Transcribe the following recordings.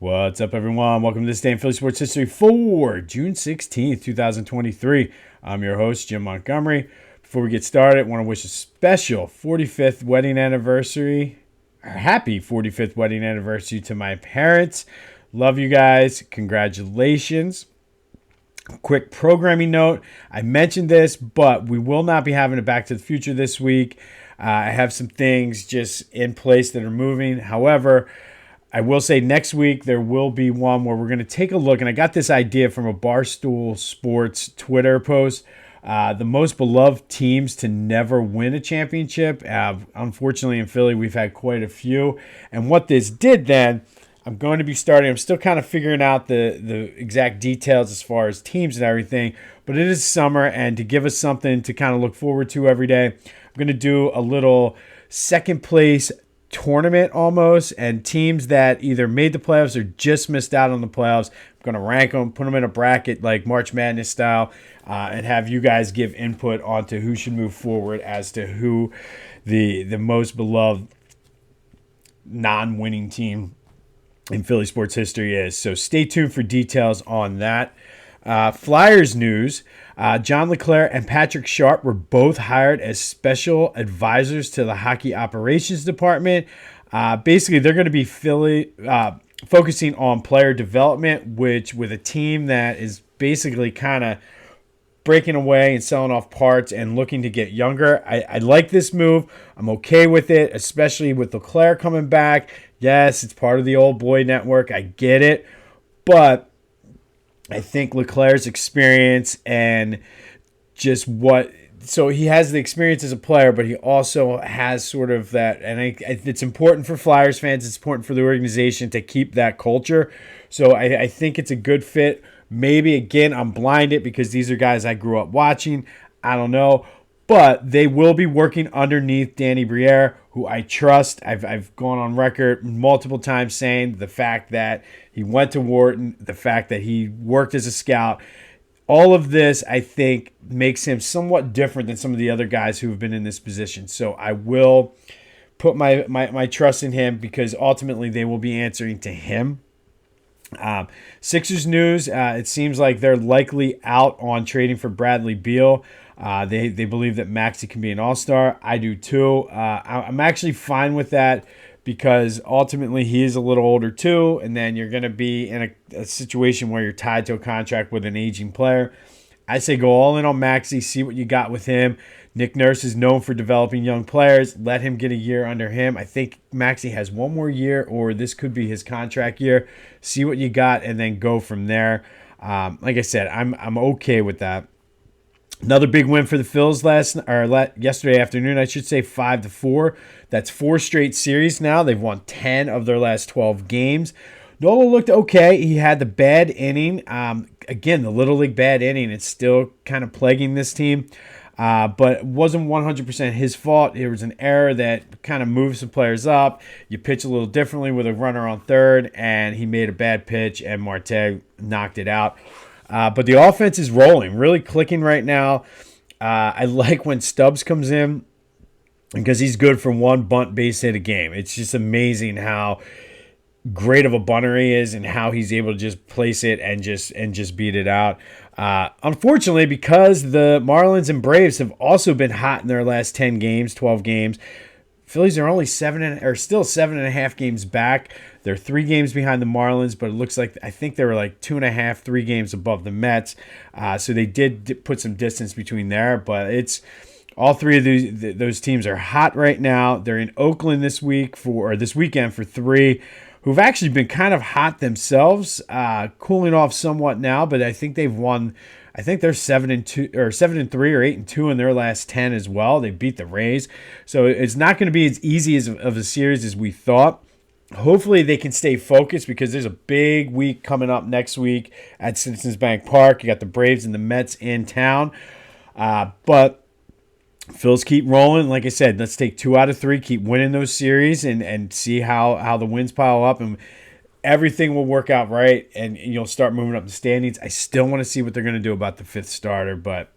What's up, everyone? Welcome to this day in Philly sports history for June 16th, 2023. I'm your host, Jim Montgomery. Before we get started, I want to wish a special 45th wedding anniversary, or happy 45th wedding anniversary to my parents. Love you guys. Congratulations. Quick programming note. I mentioned this, but we will not be having a Back to the Future this week. I have some things just in place that are moving. However, I will say next week there will be one where we're going to take a look, and I got this idea from a Barstool Sports Twitter post. The most beloved teams to never win a championship. Unfortunately, in Philly, we've had quite a few. And what this did then, I'm going to be starting. I'm still kind of figuring out the exact details as far as teams and everything. But it is summer, and to give us something to kind of look forward to every day, I'm going to do a little second place tournament almost, and teams that either made the playoffs or just missed out on the playoffs. I'm going to rank them, put them in a bracket like March Madness style, and have you guys give input onto who should move forward as to who the most beloved non-winning team in Philly sports history is. So stay tuned for details on that. Flyers news. John LeClair and Patrick Sharp were both hired as special advisors to the hockey operations department. Basically, they're going to be focusing on player development, which with a team that is basically kind of breaking away and selling off parts and looking to get younger. I like this move. I'm okay with it, especially with LeClair coming back. Yes, it's part of the old boy network. I get it. But I think LeClair's experience and just so he has the experience as a player, but he also has sort of that, and it's important for Flyers fans, it's important for the organization to keep that culture. So I think it's a good fit. Maybe, again, I'm blinded because these are guys I grew up watching. I don't know. But they will be working underneath Danny Briere, who I trust. I've gone on record multiple times saying the fact that he went to Wharton, the fact that he worked as a scout, all of this, I think, makes him somewhat different than some of the other guys who have been in this position. So I will put my trust in him because ultimately they will be answering to him. Sixers news, it seems like they're likely out on trading for Bradley Beal. They believe that Maxey can be an all-star. I do too. I'm actually fine with that because ultimately he is a little older too, and then you're going to be in a situation where you're tied to a contract with an aging player. I say go all in on Maxey, see what you got with him. Nick Nurse is known for developing young players. Let him get a year under him. I think Maxey has one more year, or this could be his contract year. See what you got, and then go from there. Like I said, I'm okay with that. Another big win for the Phillies yesterday afternoon, I should say, 5-4. That's 4 straight series now. They've won 10 of their last 12 games. Nola looked okay. He had the bad inning. Again, the Little League bad inning. It's still kind of plaguing this team. But it wasn't 100% his fault. It was an error that kind of moves some players up. You pitch a little differently with a runner on third, and he made a bad pitch, and Marte knocked it out. But the offense is rolling, really clicking right now. I like when Stubbs comes in because he's good for one bunt base hit a game. It's just amazing how great of a bunter he is and how he's able to just place it and just beat it out. Unfortunately, because the Marlins and Braves have also been hot in their last 10 games, 12 games, Phillies are only still 7.5 games back. They're 3 games behind the Marlins, but it looks like I think they were like 2.5, 3 games above the Mets. So they did put some distance between there, but it's all 3 of those teams are hot right now. They're in Oakland this weekend for 3, who've actually been kind of hot themselves, cooling off somewhat now, but I think they've won. I think they're 7-2 or 7-3 or 8-2 in their last 10 as well. They beat the Rays, so it's not going to be as easy of a series as we thought. Hopefully they can stay focused because there's a big week coming up next week at Citizens Bank Park. You got the Braves and the Mets in town, but Phils keep rolling. Like I said, let's take 2 out of 3, keep winning those series, and see how the wins pile up, and everything will work out right, and you'll start moving up the standings. I still want to see what they're going to do about the 5th starter, but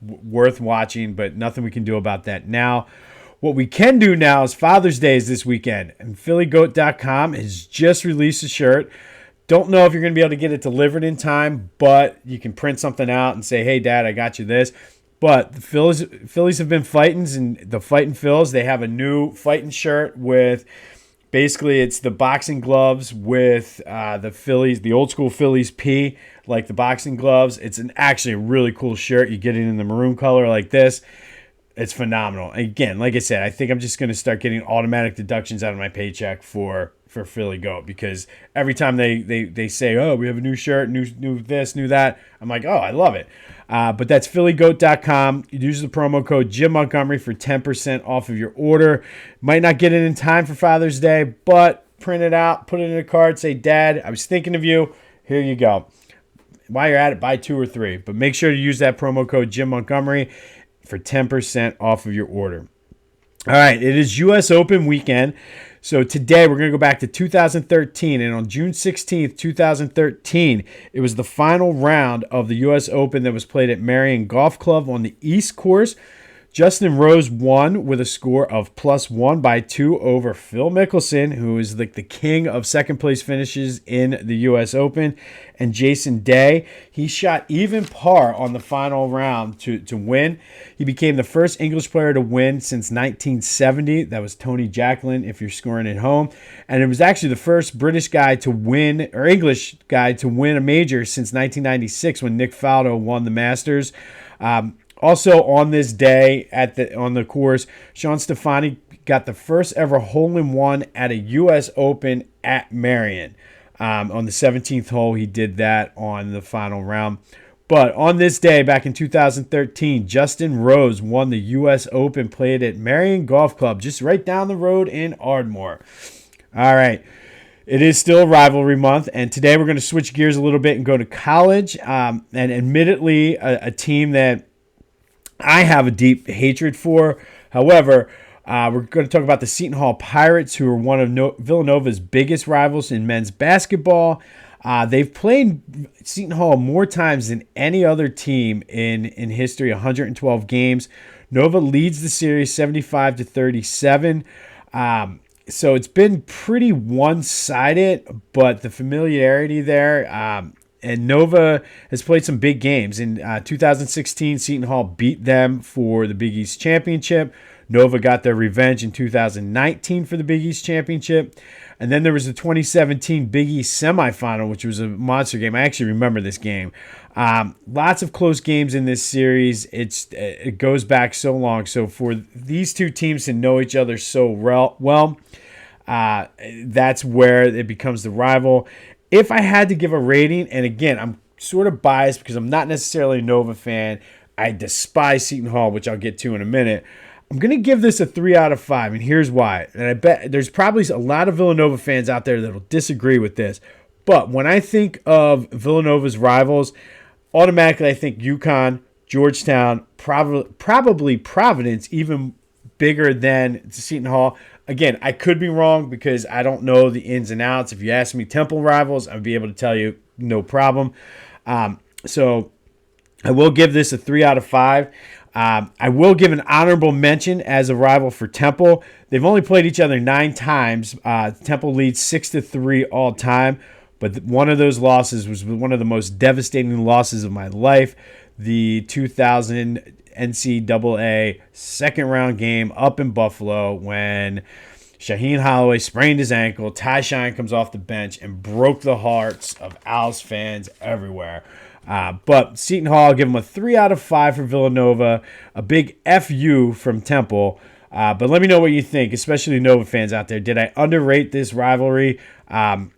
worth watching, but nothing we can do about that now. What we can do now is Father's Day is this weekend, and PhillyGoat.com has just released a shirt. Don't know if you're going to be able to get it delivered in time, but you can print something out and say, hey, Dad, I got you this. But the Phillies have been fighting, and the Fightin' Phils, they have a new fighting shirt with basically it's the boxing gloves with the Phillies, the old school Phillies P, like the boxing gloves. It's actually a really cool shirt. You get it in the maroon color like this. It's phenomenal. Again, like I said, I think I'm just going to start getting automatic deductions out of my paycheck for Philly Goat, because every time they say, oh, we have a new shirt, new this, new that, I'm like, oh, I love it. But that's PhillyGoat.com. You use the promo code Jim Montgomery for 10% off of your order. Might not get it in time for Father's Day, but print it out, put it in a card, say, Dad, I was thinking of you. Here you go. While you're at it, buy 2 or 3. But make sure to use that promo code Jim Montgomery for 10% off of your order. All right, it is U.S. Open weekend. So today we're going to go back to 2013, and on June 16th, 2013, it was the final round of the U.S. Open that was played at Merion Golf Club on the East Course. Justin Rose won with a score of +1/2 over Phil Mickelson, who is like the king of second-place finishes in the U.S. Open. And Jason Day, he shot even par on the final round to win. He became the first English player to win since 1970. That was Tony Jacklin, if you're scoring at home. And it was actually the first British guy to win, or English guy to win a major since 1996 when Nick Faldo won the Masters. Also on this day on the course, Sean Stefani got the first ever hole-in-one at a U.S. Open at Merion. On the 17th hole, he did that on the final round. But on this day, back in 2013, Justin Rose won the U.S. Open, played at Merion Golf Club, just right down the road in Ardmore. All right. It is still rivalry month, and today we're going to switch gears a little bit and go to college. And admittedly, a team that I have a deep hatred for. However, we're going to talk about the Seton Hall Pirates, who are one of Villanova's biggest rivals in men's basketball. They've played Seton Hall more times than any other team in history, 112 games. Nova leads the series 75-37. So it's been pretty one-sided, but the familiarity there, and Nova has played some big games. In 2016, Seton Hall beat them for the Big East Championship. Nova got their revenge in 2019 for the Big East Championship. And then there was the 2017 Big East semifinal, which was a monster game. I actually remember this game. Lots of close games in this series. It goes back so long. So for these two teams to know each other so well, that's where it becomes the rival. If I had to give a rating, and again, I'm sort of biased because I'm not necessarily a Nova fan. I despise Seton Hall, which I'll get to in a minute. I'm going to give this a 3 out of 5, and here's why. And I bet there's probably a lot of Villanova fans out there that will disagree with this. But when I think of Villanova's rivals, automatically I think UConn, Georgetown, probably Providence, even bigger than Seton Hall. Again, I could be wrong because I don't know the ins and outs. If you ask me Temple rivals, I'd be able to tell you no problem. So I will give this a 3 out of 5. I will give an honorable mention as a rival for Temple. They've only played each other 9 times. Temple leads 6-3 all time, but one of those losses was one of the most devastating losses of my life. The 2000 NCAA second round game up in Buffalo when Shaheen Holloway sprained his ankle. Ty Shine comes off the bench and broke the hearts of Owls fans everywhere. But Seton Hall, I'll give them a 3 out of 5 for Villanova. A big FU from Temple. But let me know what you think, especially Nova fans out there. Did I underrate this rivalry? And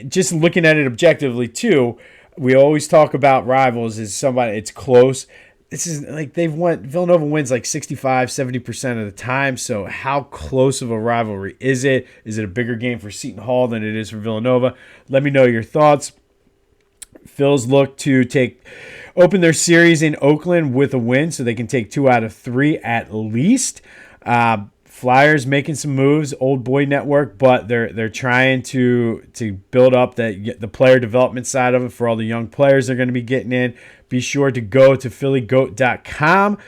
just looking at it objectively, too, we always talk about rivals as somebody, it's close. This is like Villanova wins like 65-70% of the time. So how close of a rivalry is it? Is it a bigger game for Seton Hall than it is for Villanova? Let me know your thoughts. Phils look to open their series in Oakland with a win, so they can take 2 out of 3 at least. Flyers making some moves, old boy network, but they're trying to build up the player development side of it for all the young players they're going to be getting in. Be sure to go to PhillyGoat.com.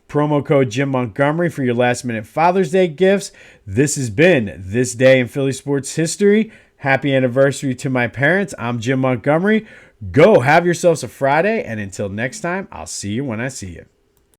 promo code Jim Montgomery for your last-minute Father's Day gifts. This has been This Day in Philly Sports History. Happy anniversary to my parents. I'm Jim Montgomery. Go have yourselves a Friday, and until next time, I'll see you when I see you.